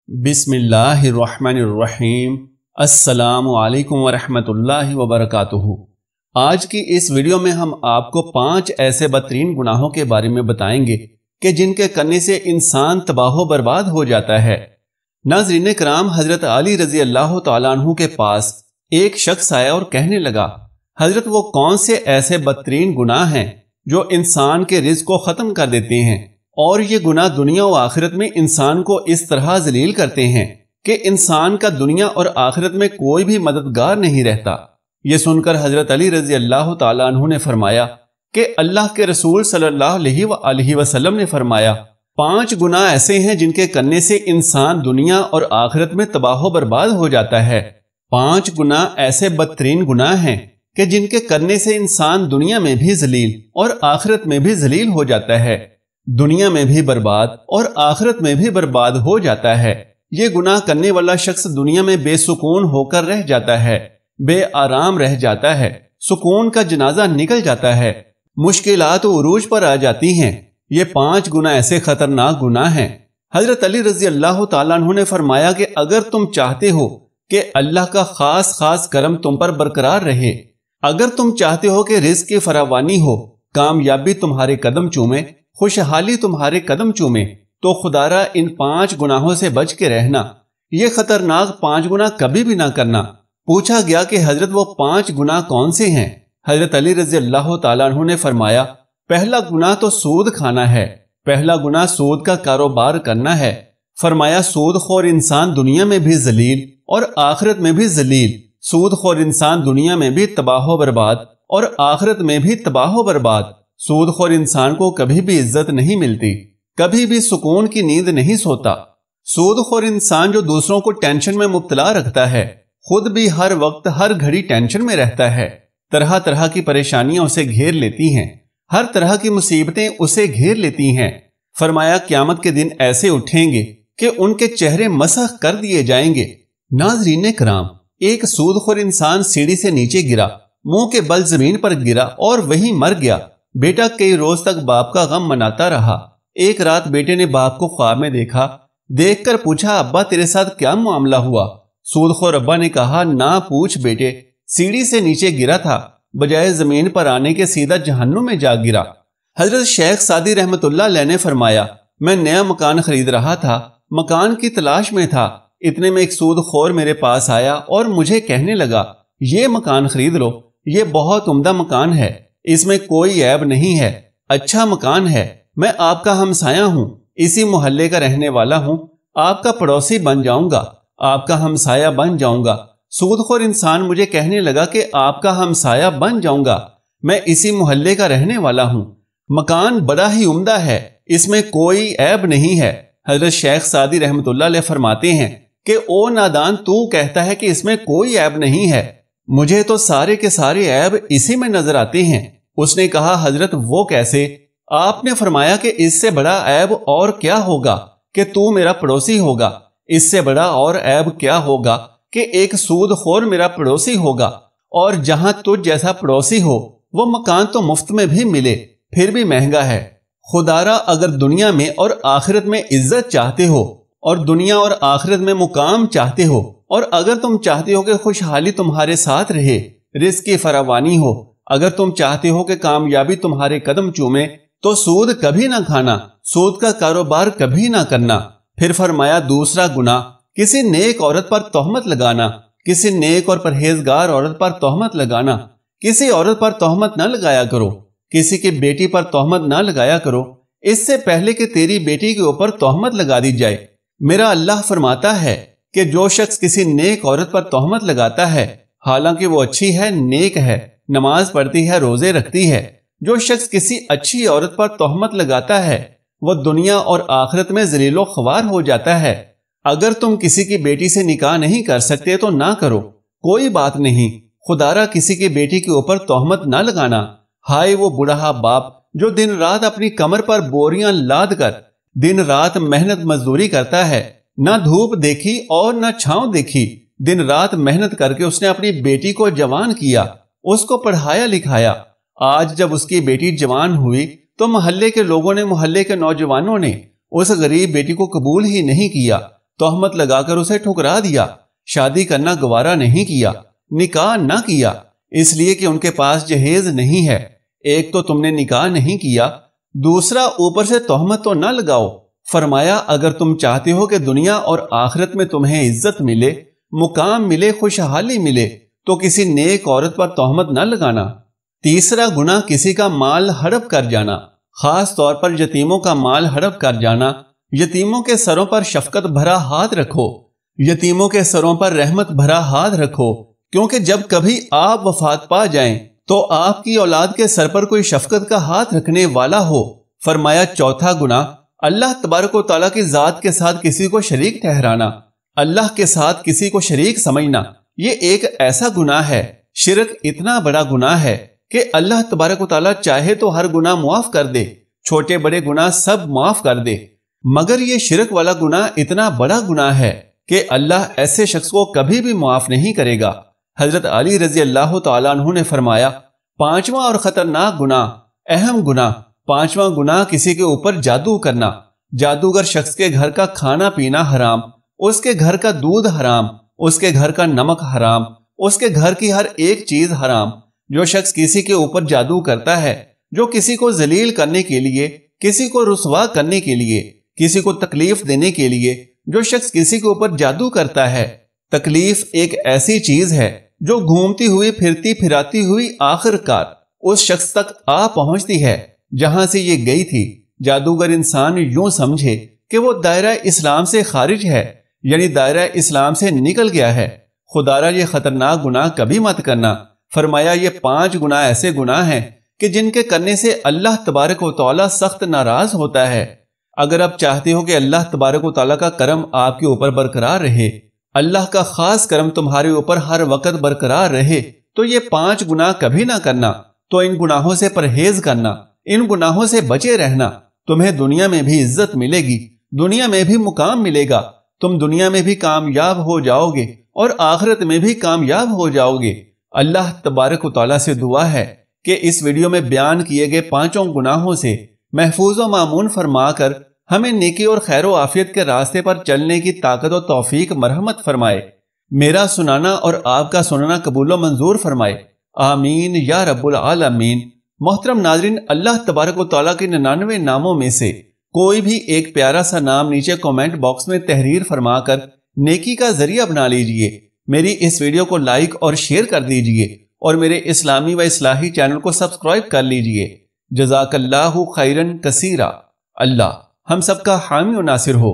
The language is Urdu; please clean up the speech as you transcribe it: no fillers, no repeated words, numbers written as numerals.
بسم اللہ الرحمن الرحیم۔ السلام علیکم ورحمۃ اللہ وبرکاتہ۔ آج کی اس ویڈیو میں ہم آپ کو 5 ایسے بدترین گناہوں کے بارے میں بتائیں گے کہ جن کے کرنے سے انسان تباہ و برباد ہو جاتا ہے۔ ناظرین کرام، حضرت علی رضی اللہ تعالیٰ عنہ کے پاس ایک شخص آیا اور کہنے لگا، حضرت وہ کون سے ایسے بدترین گناہ ہیں جو انسان کے رزق کو ختم کر دیتے ہیں، اور یہ گناہ دنیا و آخرت میں انسان کو اس طرح ذلیل کرتے ہیں کہ انسان کا دنیا اور آخرت میں کوئی بھی مددگار نہیں رہتا۔ یہ سن کر حضرت علی رضی اللہ تعالیٰ عنہ نے فرمایا کہ اللہ کے رسول صلی اللہ علیہ وآلہ وسلم نے فرمایا، 5 گناہ ایسے ہیں جن کے کرنے سے انسان دنیا اور آخرت میں تباہ و برباد ہو جاتا ہے۔ 5 گناہ ایسے بدترین گناہ ہیں کہ جن کے کرنے سے انسان دنیا میں بھی ذلیل اور آخرت میں بھی ذلیل ہو جاتا ہے، دنیا میں بھی برباد اور آخرت میں بھی برباد ہو جاتا ہے۔ یہ گناہ کرنے والا شخص دنیا میں بے سکون ہو کر رہ جاتا ہے، بے آرام رہ جاتا ہے، سکون کا جنازہ نکل جاتا ہے، مشکلات عروج پر آ جاتی ہیں۔ یہ 5 گناہ ایسے خطرناک گناہ ہیں۔ حضرت علی رضی اللہ تعالیٰ عنہ نے فرمایا کہ اگر تم چاہتے ہو کہ اللہ کا خاص کرم تم پر برقرار رہے، اگر تم چاہتے ہو کہ رزق کی فراوانی ہو، کامیابی تمہارے قدم چومے، خوشحالی تمہارے قدم چومے، تو خدا را ان 5 گناہوں سے بچ کے رہنا۔ یہ خطرناک 5 گناہ کبھی بھی نہ کرنا۔ پوچھا گیا کہ حضرت وہ 5 گناہ کون سے ہیں؟ حضرت علی رضی اللہ تعالیٰ عنہ نے فرمایا، پہلا گناہ تو سود کھانا ہے، پہلا گناہ سود کا کاروبار کرنا ہے۔ فرمایا سود خور انسان دنیا میں بھی ذلیل اور آخرت میں بھی ذلیل، سود خور انسان دنیا میں بھی تباہ و برباد اور آخرت میں بھی تباہ و برباد۔ سود خور انسان کو کبھی بھی عزت نہیں ملتی، کبھی بھی سکون کی نیند نہیں سوتا۔ سود خور انسان جو دوسروں کو ٹینشن میں مبتلا رکھتا ہے، خود بھی ہر وقت ہر گھڑی ٹینشن میں رہتا ہے۔ طرح طرح کی پریشانیاں اسے گھیر لیتی ہیں، ہر طرح کی مصیبتیں اسے گھیر لیتی ہیں۔ فرمایا قیامت کے دن ایسے اٹھیں گے کہ ان کے چہرے مسخ کر دیے جائیں گے۔ ناظرین کرام، ایک سود خور انسان سیڑھی سے نیچے گرا، منہ کے بل زمین پر گرا اور وہیں مر گیا۔ بیٹا کئی روز تک باپ کا غم مناتا رہا۔ ایک رات بیٹے نے باپ کو خواب میں دیکھا، دیکھ کر پوچھا، ابا تیرے ساتھ کیا معاملہ ہوا؟ سود خور ابا نے کہا، نہ پوچھ بیٹے، سیڑھی سے نیچے گرا تھا، بجائے زمین پر آنے کے سیدھا جہنم میں جا گرا۔ حضرت شیخ سعدی رحمت اللہ علیہ نے فرمایا، میں نیا مکان خرید رہا تھا، مکان کی تلاش میں تھا، اتنے میں ایک سود خور میرے پاس آیا اور مجھے کہنے لگا، یہ مکان خرید لو، یہ بہت عمدہ مکان ہے، اس میں کوئی عیب نہیں ہے، اچھا مکان ہے، میں آپ کا ہمسایہ ہوں، اسی محلے کا رہنے والا ہوں، آپ کا پڑوسی بن جاؤں گا، آپ کا ہمسایہ بن جاؤں گا۔ سود خور انسان مجھے کہنے لگا کہ آپ کا ہمسایہ بن جاؤں گا، میں اسی محلے کا رہنے والا ہوں، مکان بڑا ہی عمدہ ہے، اس میں کوئی عیب نہیں ہے۔ حضرت شیخ سعدی رحمت اللہ علیہ فرماتے ہیں کہ او نادان، تو کہتا ہے کہ اس میں کوئی عیب نہیں ہے، مجھے تو سارے کے سارے عیب اسی میں نظر آتے ہیں۔ اس نے کہا، حضرت وہ کیسے؟ آپ نے فرمایا کہ اس سے بڑا عیب اور کیا ہوگا کہ تو میرا پڑوسی ہوگا، اس سے بڑا اور عیب کیا ہوگا کہ ایک سود خور میرا پڑوسی ہوگا، اور جہاں تجھ جیسا پڑوسی ہو وہ مکان تو مفت میں بھی ملے، پھر بھی مہنگا ہے۔ خدارا اگر دنیا میں اور آخرت میں عزت چاہتے ہو، اور دنیا اور آخرت میں مقام چاہتے ہو، اور اگر تم چاہتے ہو کہ خوشحالی تمہارے ساتھ رہے، رزق کی فراوانی ہو، اگر تم چاہتے ہو کہ کامیابی تمہارے قدم چومے، تو سود کبھی نہ کھانا، سود کا کاروبار کبھی نہ کرنا۔ پھر فرمایا دوسرا گناہ، کسی نیک عورت پر تہمت لگانا، کسی نیک اور پرہیزگار عورت پر تہمت لگانا۔ کسی عورت پر تہمت نہ لگایا کرو، کسی کی بیٹی پر تہمت نہ لگایا کرو، اس سے پہلے کہ تیری بیٹی کے اوپر تہمت لگا دی جائے۔ میرا اللہ فرماتا ہے کہ جو شخص کسی نیک عورت پر تہمت لگاتا ہے، حالانکہ وہ اچھی ہے، نیک ہے، نماز پڑھتی ہے، روزے رکھتی ہے، جو شخص کسی اچھی عورت پر تہمت لگاتا ہے وہ دنیا اور آخرت میں ذلیل و خوار ہو جاتا ہے۔ اگر تم کسی کی بیٹی سے نکاح نہیں کر سکتے تو نہ کرو، کوئی بات نہیں، خدارا کسی کی بیٹی کے اوپر تہمت نہ لگانا۔ ہائے وہ بڑھا باپ جو دن رات اپنی کمر پر بوریاں لاد کر دن رات محنت مزدوری کرتا ہے، نہ دھوپ دیکھی اور نہ چھاؤں دیکھی، دن رات محنت کر کے اس نے اپنی بیٹی کو جوان کیا، اس کو پڑھایا لکھایا۔ آج جب اس کی بیٹی جوان ہوئی تو محلے کے لوگوں نے، محلے کے نوجوانوں نے اس غریب بیٹی کو قبول ہی نہیں کیا، تہمت لگا کر اسے ٹھکرا دیا، شادی کرنا گوارا نہیں کیا، نکاح نہ کیا، اس لیے کہ ان کے پاس جہیز نہیں ہے۔ ایک تو تم نے نکاح نہیں کیا، دوسرا اوپر سے تہمت تو نہ لگاؤ۔ فرمایا اگر تم چاہتے ہو کہ دنیا اور آخرت میں تمہیں عزت ملے، مقام ملے، خوشحالی ملے، تو کسی نیک عورت پر تہمت نہ لگانا۔ تیسرا گناہ کسی کا مال ہڑپ کر جانا، خاص طور پر یتیموں کا مال ہڑپ کر جانا۔ یتیموں کے سروں پر شفقت بھرا ہاتھ رکھو، یتیموں کے سروں پر رحمت بھرا ہاتھ رکھو، کیونکہ جب کبھی آپ وفات پا جائیں تو آپ کی اولاد کے سر پر کوئی شفقت کا ہاتھ رکھنے والا ہو۔ فرمایا چوتھا گناہ اللہ تبارک و تعالیٰ کی ذات کے ساتھ کسی کو شریک ٹھہرانا، اللہ کے ساتھ کسی کو شریک سمجھنا۔ یہ ایک ایسا گناہ ہے، شرک اتنا بڑا گناہ ہے کہ اللہ تبارک و تعالیٰ چاہے تو ہر گناہ معاف کر دے، چھوٹے بڑے گناہ سب معاف کر دے، مگر یہ شرک والا گناہ اتنا بڑا گناہ ہے کہ اللہ ایسے شخص کو کبھی بھی معاف نہیں کرے گا۔ حضرت علی رضی اللہ تعالیٰ عنہ نے فرمایا، پانچواں اور خطرناک گناہ، اہم گناہ، پانچواں گناہ کسی کے اوپر جادو کرنا۔ جادوگر شخص کے گھر کا کھانا پینا حرام، اس کے گھر کا دودھ حرام، اس کے گھر کا نمک حرام، اس کے گھر کی ہر ایک چیز حرام۔ جو شخص کسی کے اوپر جادو کرتا ہے، جو کسی کو ذلیل کرنے کے لیے، کسی کو رسوا کرنے کے لیے، کسی کو تکلیف دینے کے لیے جو شخص کسی کے اوپر جادو کرتا ہے، تکلیف ایک ایسی چیز ہے جو گھومتی ہوئی پھرتی پھراتی ہوئی آخر کار اس شخص تک آ پہنچتی ہے جہاں سے یہ گئی تھی۔ جادوگر انسان یوں سمجھے کہ وہ دائرہ اسلام سے خارج ہے، یعنی دائرہ اسلام سے نکل گیا ہے۔ خدارا یہ خطرناک گناہ کبھی مت کرنا۔ فرمایا یہ 5 گناہ ایسے گناہ ہیں کہ جن کے کرنے سے اللہ تبارک و تعالیٰ سخت ناراض ہوتا ہے۔ اگر آپ چاہتے ہو کہ اللہ تبارک و تعالیٰ کا کرم آپ کے اوپر برقرار رہے، اللہ کا خاص کرم تمہارے اوپر ہر وقت برقرار رہے، تو یہ 5 گناہ کبھی نہ کرنا۔ تو ان گناہوں سے پرہیز کرنا، ان گناہوں سے بچے رہنا، تمہیں دنیا میں بھی عزت ملے گی، دنیا میں بھی مقام ملے گا، تم دنیا میں بھی کامیاب ہو جاؤ گے اور آخرت میں بھی کامیاب ہو جاؤ گے۔ اللہ تبارک و تعالیٰ سے دعا ہے کہ اس ویڈیو میں بیان کیے گئے 5 گناہوں سے محفوظ و مامون فرما کر ہمیں نیکی اور خیر و عافیت کے راستے پر چلنے کی طاقت و توفیق مرحمت فرمائے۔ میرا سنانا اور آپ کا سننا قبول و منظور فرمائے، آمین یا رب العالمین۔ محترم ناظرین، اللہ تبارک و تعالیٰ کے 99 ناموں میں سے کوئی بھی ایک پیارا سا نام نیچے کومنٹ باکس میں تحریر فرما کر نیکی کا ذریعہ بنا لیجئے۔ میری اس ویڈیو کو لائک اور شیئر کر دیجئے اور میرے اسلامی و اصلاحی چینل کو سبسکرائب کر لیجئے۔ جزاک اللہ خیرن کثیرا۔ اللہ ہم سب کا حامی و ناصر ہو۔